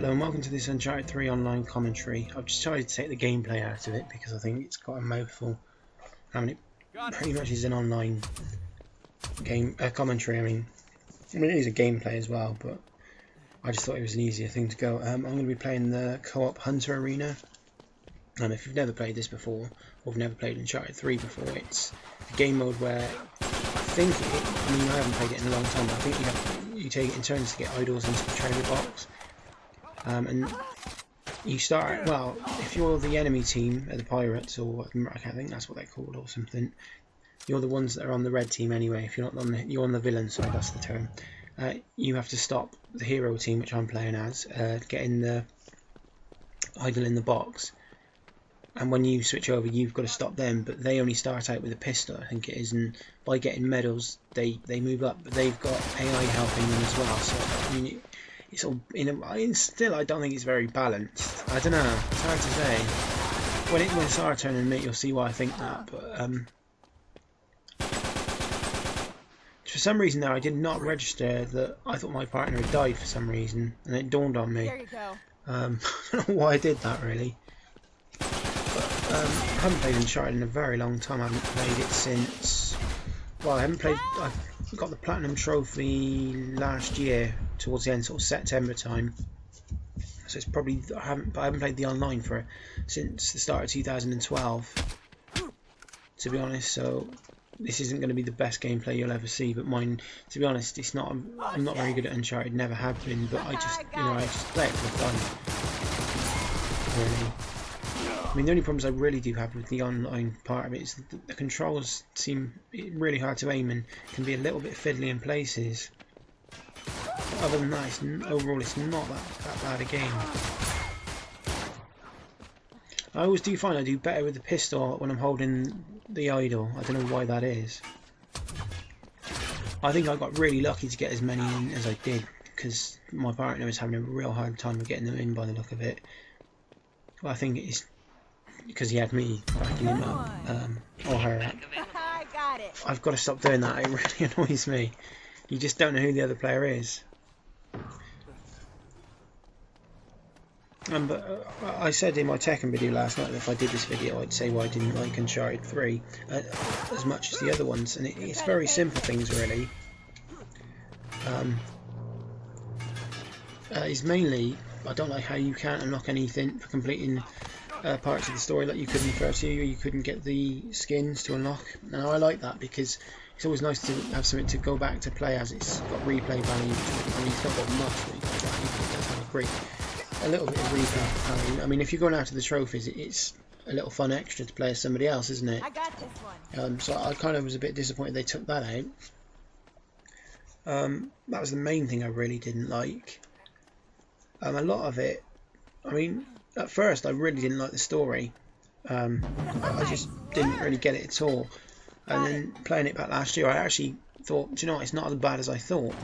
Hello and welcome to this Uncharted 3 online commentary. I've just tried to take the gameplay out of it because I think it's got a mouthful. I mean, it pretty much is an online game commentary. I mean it is a gameplay as well, but I just thought it was an easier thing to go. I'm going to be playing the co-op Hunter Arena. If you've never played this before, or have never played Uncharted 3 before, it's a game mode where I mean I haven't played it in a long time, but I think you take it in turns to get idols into the trailer box. And you start, well, if you're the enemy team, the pirates, or I think that's what they're called or something, you're the ones that are on the red team anyway. If you're not you're on the villain side, that's the term. You have to stop the hero team, which I'm playing as, getting the idol in the box. And when you switch over, you've got to stop them, but they only start out with a pistol, I think it is, and by getting medals, they move up, but they've got AI helping them as well. So I mean, it's all still I don't think it's very balanced. I don't know, it's hard to say. When it's our turn in a minute, you'll see why I think that. But for some reason there, I did not register that I thought my partner had died for some reason, and it dawned on me. There you go. I don't know why I did that really. I haven't played Uncharted in a very long time. I haven't played it since, well, I got the Platinum Trophy last year towards the end, sort of September time. So it's probably, I haven't played the online since the start of 2012, to be honest. So this isn't going to be the best gameplay you'll ever see, but mine, to be honest, it's not. I'm not very good at Uncharted, never have been, but I just play it for fun, really. I mean, the only problems I really do have with the online part of it is that the controls seem really hard to aim and can be a little bit fiddly in places. But other than that, overall it's not that bad a game. I always do find I do better with the pistol when I'm holding the idol. I don't know why that is. I think I got really lucky to get as many in as I did, because my partner was having a real hard time of getting them in by the look of it. Well, I think it's because he had me backing him up, or her up. I got it. I've got to stop doing that, it really annoys me. You just don't know who the other player is. But I said in my Tekken video last night that if I did this video I'd say why I didn't like Uncharted 3 as much as the other ones, and it's very simple things really. It's mainly, I don't like how you can't unlock anything for completing parts of the story like you could in the first year, or you couldn't get the skins to unlock. Now I like that because it's always nice to have something to go back to play as. It's got replay value. I mean, it's not got much replay value, but it does have a little bit of replay value. I mean, if you're going after the trophies, it's a little fun extra to play as somebody else, isn't it? I got this one. So I kind of was a bit disappointed they took that out. That was the main thing I really didn't like. A lot of it, I mean, at first I really didn't like the story. I just didn't really get it at all. And then playing it back last year, I actually thought, do you know what, it's not as bad as I thought.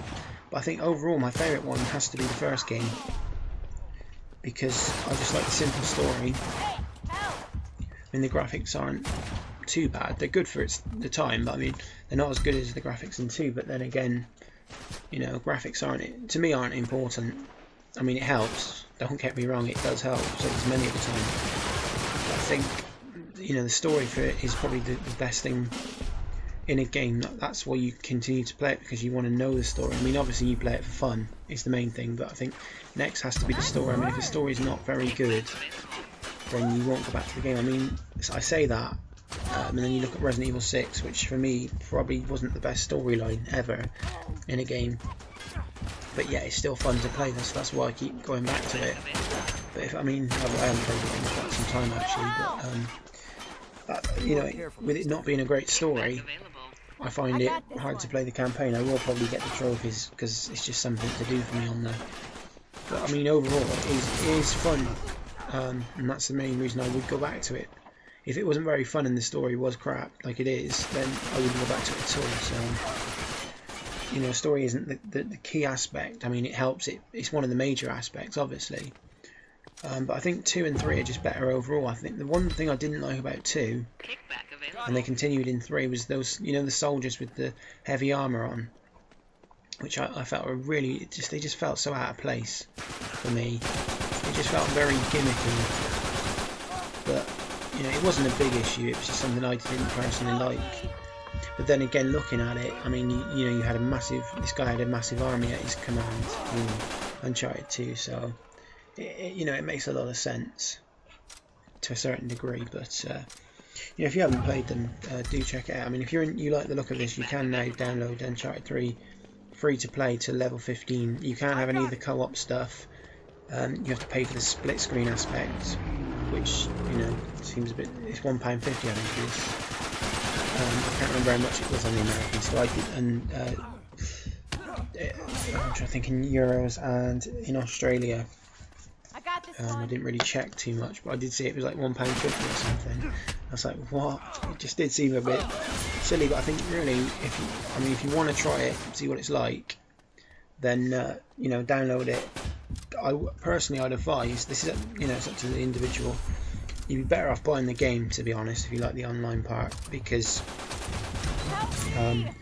But I think overall my favourite one has to be the first game, because I just like the simple story. I mean, the graphics aren't too bad. They're good for the time, but I mean, they're not as good as the graphics in 2. But then again, you know, graphics to me aren't important. I mean, it helps, don't get me wrong, it does help, so it's many of the time. But I think, you know, the story for it is probably the best thing in a game. That's why you continue to play it, because you want to know the story. I mean, obviously you play it for fun, it's the main thing, but I think next has to be the story. I mean, if the story is not very good, then you won't go back to the game. I mean, I say that, and then you look at Resident Evil 6, which for me probably wasn't the best storyline ever in a game. But yeah, it's still fun to play. That's why I keep going back to it. But I haven't played it in quite some time actually. But you know, with it not being a great story, I find it hard to play the campaign. I will probably get the trophies because it's just something to do for me on there. But I mean, overall, it is fun, and that's the main reason I would go back to it. If it wasn't very fun and the story was crap, like it is, then I wouldn't go back to it at all. So, you know, story isn't the key aspect. I mean, it helps. It's one of the major aspects, obviously. But I think 2 and 3 are just better overall. I think the one thing I didn't like about 2, and they continued in 3, was those, you know, the soldiers with the heavy armour on. which I felt were really they just felt so out of place for me. It just felt very gimmicky, but you know, it wasn't a big issue. It was just something I didn't personally like. But then again, looking at it, I mean, you know, this guy had a massive army at his command in Uncharted 2, so you know, it makes a lot of sense to a certain degree. But you know, if you haven't played them, do check it out. I mean, if you like the look of this, you can now download Uncharted 3 free to play to level 15. You can't have any of the co-op stuff. You have to pay for the split screen aspect, which, you know, seems a bit. It's £1.50, I think it is. I can't remember how much it was on the American, so I did, and I'm trying to think in euros, and in Australia. I didn't really check too much, but I did see it was like £1.50 or something. I was like, what? It just did seem a bit silly, but I think really, if you want to try it, see what it's like, then you know, download it. I'd advise, this is you know, it's up to the individual. You'd be better off buying the game, to be honest, if you like the online part, because I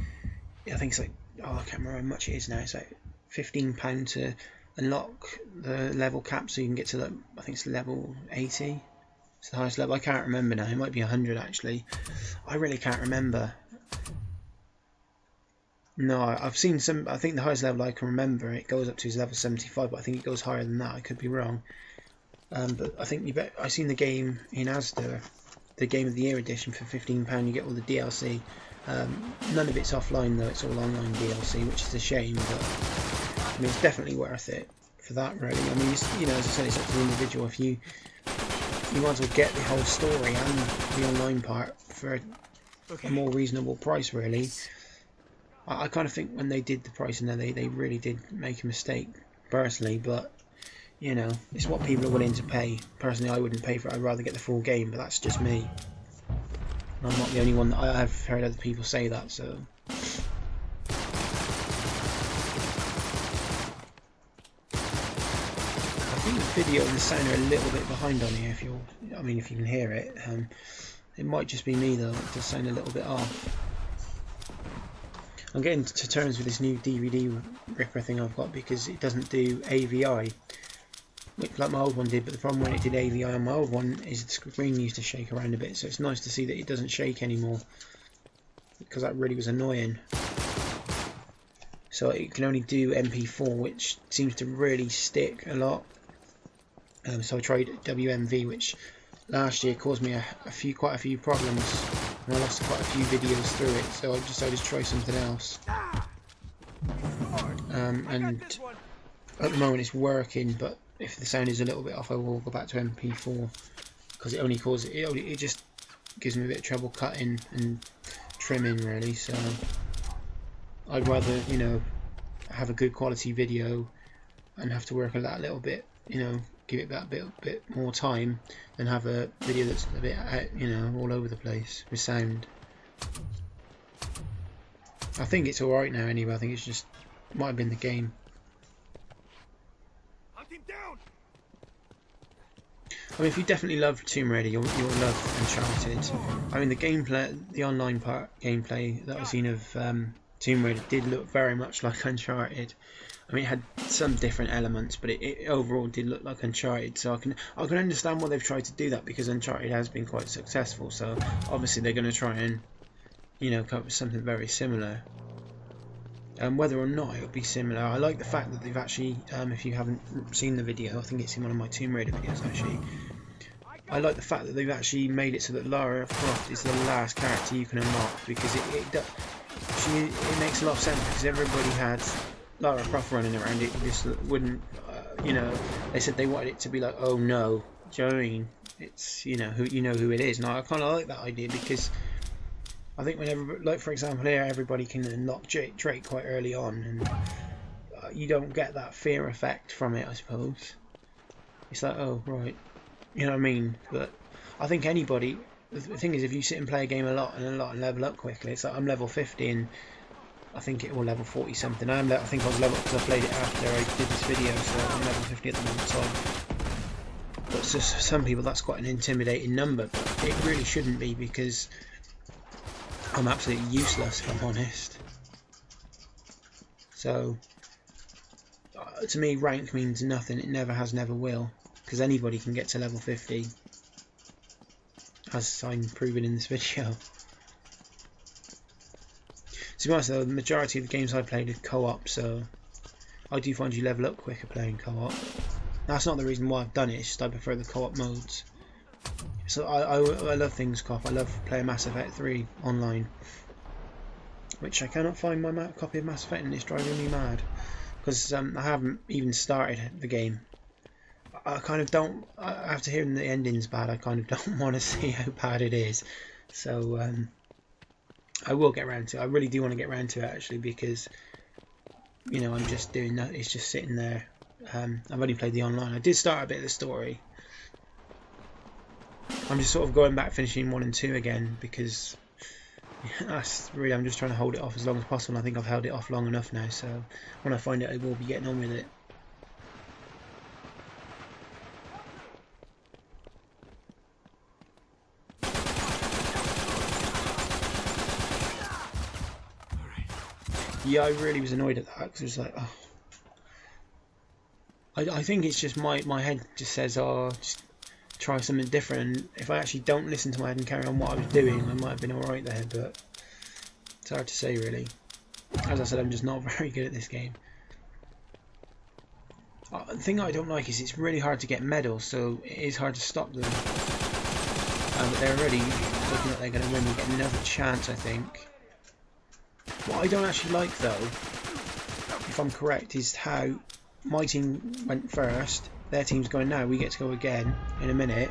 think it's like, I can't remember how much it is now. It's like £15 to unlock the level cap, so you can get to I think it's level 80. It's the highest level. I can't remember now. It might be 100 actually. I really can't remember. No, I've seen some. I think the highest level I can remember, it goes up to is level 75, but I think it goes higher than that. I could be wrong. But I think I've seen the game in Asda, the Game of the Year edition, for £15. You get all the DLC. None of it's offline though; it's all online DLC, which is a shame. But I mean, it's definitely worth it for that, really. I mean, you know, as I said, it's up to the individual. If you might as well get the whole story and the online part for a more reasonable price, really. I kind of think when they did the pricing there, they really did make a mistake, personally. But you know, it's what people are willing to pay. Personally, I wouldn't pay for it. I'd rather get the full game, but that's just me. I'm not the only one. I have heard other people say that, so. I think the video and the sound are a little bit behind on here. If you can hear it. It might just be me though. It does sound a little bit off. I'm getting to terms with this new DVD ripper thing I've got, because it doesn't do AVI, like my old one did. But the problem when it did AVI on my old one is the screen used to shake around a bit. So it's nice to see that it doesn't shake anymore, because that really was annoying. So it can only do MP4, which seems to really stick a lot. So I tried WMV, which last year caused me quite a few problems, and I lost quite a few videos through it. So I decided to try something else. And at the moment it's working, but if the sound is a little bit off, I will go back to MP4, because it just gives me a bit of trouble cutting and trimming, really. So I'd rather, you know, have a good quality video and have to work on that a little bit, you know, give it that bit more time, than have a video that's a bit, you know, all over the place with sound. I think it's alright now anyway. I think it's just, might have been the game. I mean, if you definitely love Tomb Raider, you'll love Uncharted. I mean, the gameplay, the online gameplay that I've seen of Tomb Raider did look very much like Uncharted. I mean, it had some different elements, but it overall did look like Uncharted. So I can understand why they've tried to do that, because Uncharted has been quite successful. So obviously they're going to try and, you know, come up with something very similar. Whether or not it will be similar, I like the fact that they've actually, if you haven't seen the video, I think it's in one of my Tomb Raider videos actually. I like the fact that they've actually made it so that Lara Croft is the last character you can unlock, because it makes a lot of sense, because everybody had Lara Croft running around. It just wouldn't, you know, they said they wanted it to be like, oh no, do you know what I mean? It's, you know who it is. And I kind of like that idea, because I think whenever, like for example here, everybody can unlock Drake quite early on, and you don't get that fear effect from it, I suppose. It's like, oh right, you know what I mean? But I think anybody, the thing is, if you sit and play a game a lot and level up quickly, it's like I'm level 50 and I think it will level 40 something. I think I was level, because I played it after I did this video, so I'm level 50 at the moment. So, but for some people that's quite an intimidating number, but it really shouldn't be, because I'm absolutely useless, if I'm honest. So to me, rank means nothing. It never has, never will, because anybody can get to level 50, as I'm proving in this video. To be honest though, the majority of the games I played are co-op, so I do find you level up quicker playing co-op. That's not the reason why I've done it, it's just I prefer the co-op modes. So I love things co-op. I love playing Mass Effect 3 online, which I cannot find my copy of Mass Effect, and it's driving me mad, because I haven't even started the game. I kind of don't, after hearing the ending's bad, I kind of don't want to see how bad it is. So I will get around to it. I really do want to get around to it actually, because you know, I'm just doing that. It's just sitting there. I've only played the online. I did start a bit of the story. I'm just sort of going back, finishing 1 and 2 again, because that's really, I'm just trying to hold it off as long as possible. I think I've held it off long enough now, so when I find it, I will be getting on with it. Yeah, I really was annoyed at that, because it was like, oh. I think it's just my head just says, oh, just try something different. And if I actually don't listen to my head and carry on what I was doing, I might have been alright there, but it's hard to say really. As I said, I'm just not very good at this game. The thing I don't like is it's really hard to get medals, so it is hard to stop them. But they're already looking like they're going to win. We get another chance, I think. What I don't actually like though, if I'm correct, is how my team went first, their team's going now, we get to go again in a minute,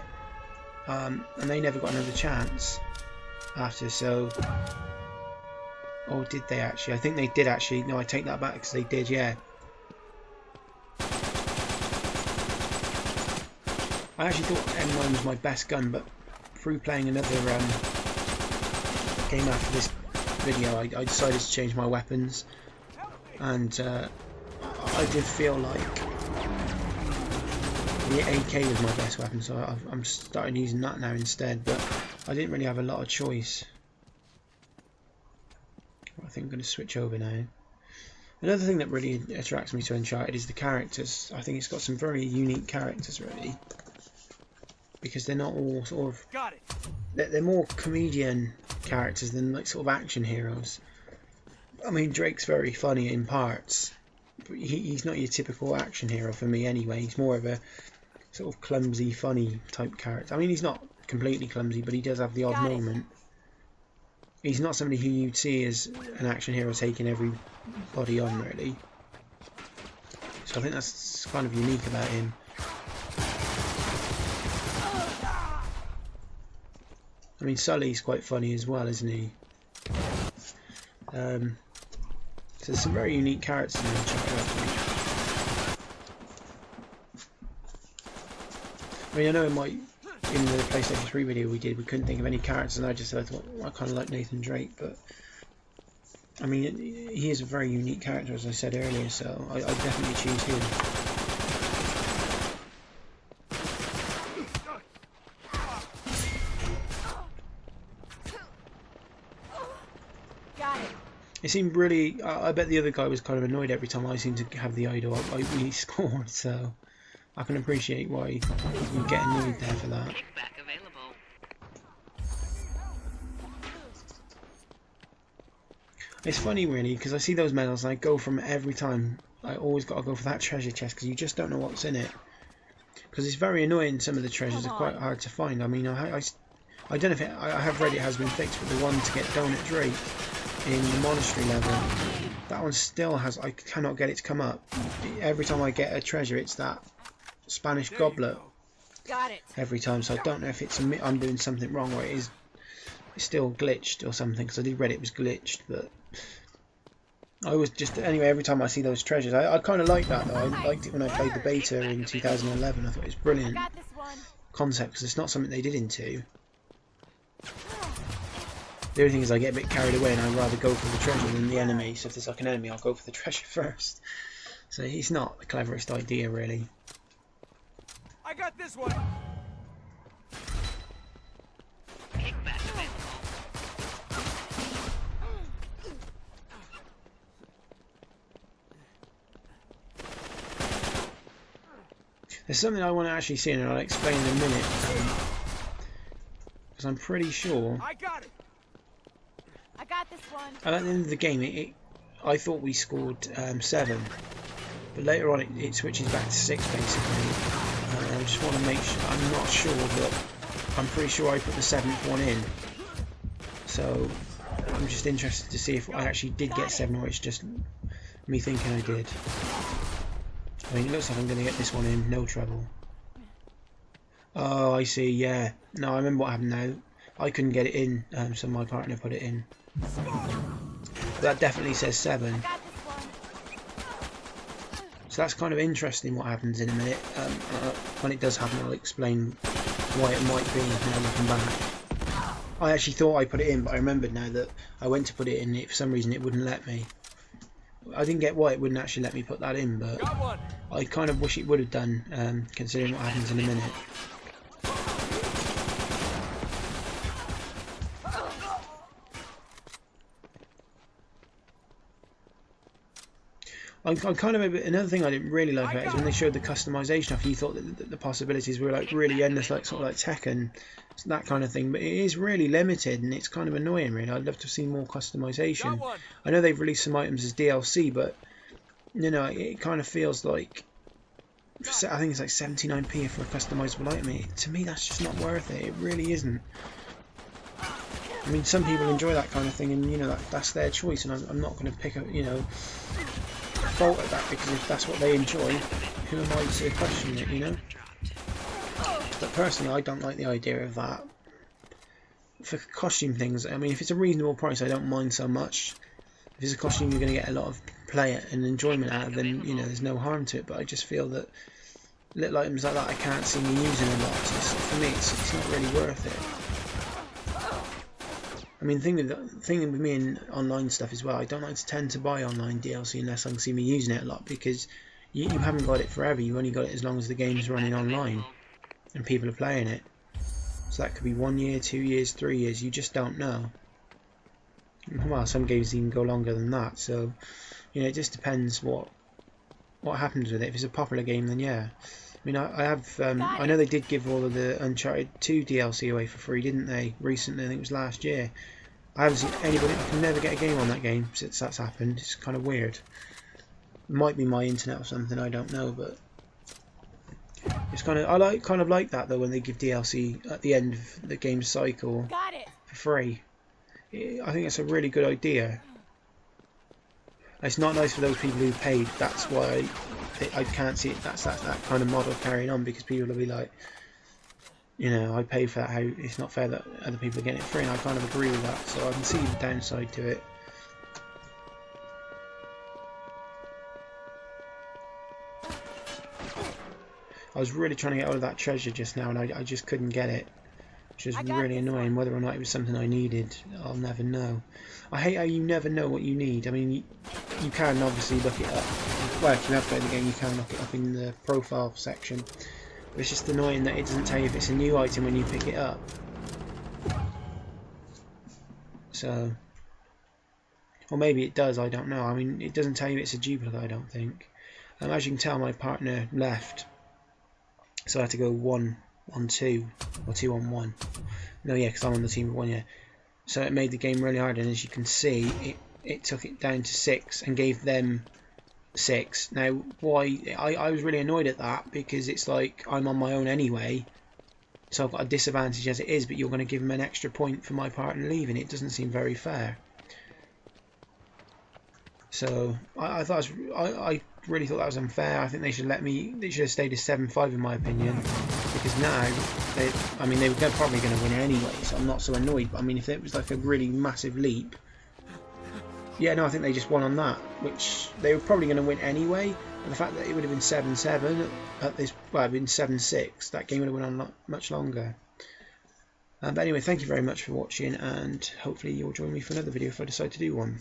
and they never got another chance after, so... Oh, did they actually? I think they did actually. No, I take that back, because they did, yeah. I actually thought M9 was my best gun, but through playing another game after this video, I decided to change my weapons, and I did feel like the AK was my best weapon, so I'm starting using that now instead, but I didn't really have a lot of choice. I think I'm going to switch over now. Another thing that really attracts me to Uncharted is the characters. I think it's got some very unique characters really, because they're not all sort of... They're more comedian characters than like sort of action heroes. I mean, Drake's very funny in parts, but he's not your typical action hero for me anyway. He's more of a sort of clumsy, funny type character. I mean, he's not completely clumsy, but he does have the odd moment. He's not somebody who you'd see as an action hero taking everybody on, really. So I think that's kind of unique about him. I mean, Sully's quite funny as well, isn't he? So there's some very unique characters in Uncharted. I mean, I know in the PlayStation 3 video we did, we couldn't think of any characters, and I thought, well, I kind of like Nathan Drake, but I mean, he is a very unique character, as I said earlier, so I definitely choose him. It seemed really... I bet the other guy was kind of annoyed every time I seemed to have the idol. We scored, so I can appreciate why you get annoyed there for that. It's funny really, because I see those medals and I go from every time. I always got to go for that treasure chest, because you just don't know what's in it. Because it's very annoying, some of the treasures are quite hard to find. I mean, I don't know if I have read it has been fixed, but the one to get Donut Drake in the monastery level, that one still has, I cannot get it to come up. Every time I get a treasure, it's that Spanish goblet. Got it. Every time, so I don't know if it's I'm doing something wrong, or it's still glitched or something, because I did read it was glitched, but I was just, anyway, every time I see those treasures, I kind of like that though. I liked it when I played the beta in 2011, I thought it was brilliant concept, because it's not something they did in 2. The only thing is I get a bit carried away and I'd rather go for the treasure than the enemy, so if there's like an enemy I'll go for the treasure first. So it's not the cleverest idea really. I got this one! There's something I want to actually see, and I'll explain in a minute. Because I'm pretty sure. I got it. I got this one. At the end of the game, I thought we scored 7, but later on it switches back to 6 basically. I just want to make sure. I'm not sure, but I'm pretty sure I put the 7th one in. So I'm just interested to see if I actually did get 7, or it's just me thinking I did. I mean, it looks like I'm going to get this one in, no trouble. Oh, I see, yeah. No, I remember what happened now. I couldn't get it in, so my partner put it in. That definitely says 7. So that's kind of interesting what happens in a minute. When it does happen, I'll explain why it might be now looking back. I actually thought I put it in, but I remembered now that I went to put it in, for some reason it wouldn't let me. I didn't get why it wouldn't actually let me put that in, but I kind of wish it would have done, considering what happens in a minute. I kind of another thing I didn't really like about it is when they showed the customization stuff. You thought that the possibilities were like really endless, like sort of like Tekken, that kind of thing. But it is really limited, and it's kind of annoying. Really, I'd love to see more customization. I know they've released some items as DLC, but you know, it kind of feels like I think it's like 79p for a customizable item. To me, that's just not worth it. It really isn't. I mean, some people enjoy that kind of thing, and you know that's their choice, and I'm not going to pick up, you know, fault at that, because if that's what they enjoy, who am I to question it, you know? But personally, I don't like the idea of that. For costume things, I mean, if it's a reasonable price, I don't mind so much. If it's a costume you're going to get a lot of play and enjoyment out of, then you know there's no harm to it. But I just feel that little items like that I can't see me using a lot. So for me, it's not really worth it. I mean, the thing with me in online stuff as well, I don't like to tend to buy online DLC unless I can see me using it a lot, because you haven't got it forever. You've only got it as long as the game's running online and people are playing it. So that could be 1 year, 2 years, 3 years. You just don't know. Well, some games even go longer than that. So, you know, it just depends what happens with it. If it's a popular game, then yeah. I mean, I know they did give all of the Uncharted 2 DLC away for free, didn't they? Recently, I think it was last year. I haven't seen anybody. I can never get a game on that game since that's happened. It's kind of weird. It might be my internet or something. I don't know, but it's kind of I like that though when they give DLC at the end of the game cycle for free. I think it's a really good idea. It's not nice for those people who paid. That's why I can't see it. That's that kind of model carrying on, because people will be like, you know, I paid for that. How it's not fair that other people are getting it free, and I kind of agree with that. So I can see the downside to it. I was really trying to get all of that treasure just now, and I just couldn't get it, which is really annoying. Whether or not it was something I needed, I'll never know. I hate how you never know what you need. I mean, you can obviously look it up. Well, if you have played the game, you can look it up in the profile section. But it's just annoying that it doesn't tell you if it's a new item when you pick it up. So, or maybe it does, I don't know. I mean, it doesn't tell you it's a duplicate, I don't think. As you can tell, my partner left, so I had to go 1 on 2, or 2 on 1. No, yeah, because I'm on the team of 1, yeah. So it made the game really hard, and as you can see, it took it down to 6 and gave them 6. Now, why? I was really annoyed at that, because it's like I'm on my own anyway, so I've got a disadvantage as it is, but you're going to give them an extra point for my partner leaving. It doesn't seem very fair. So I thought I really thought that was unfair. I think they should they should have stayed as 7-5 in my opinion, because now they were probably going to win anyway, so I'm not so annoyed. But I mean, if it was like a really massive leap, yeah, no, I think they just won on that, which they were probably going to win anyway. And the fact that it would have been 7-7 at this, well, it would have been 7-6, that game would have went on much longer. But anyway, thank you very much for watching, and hopefully you'll join me for another video if I decide to do one.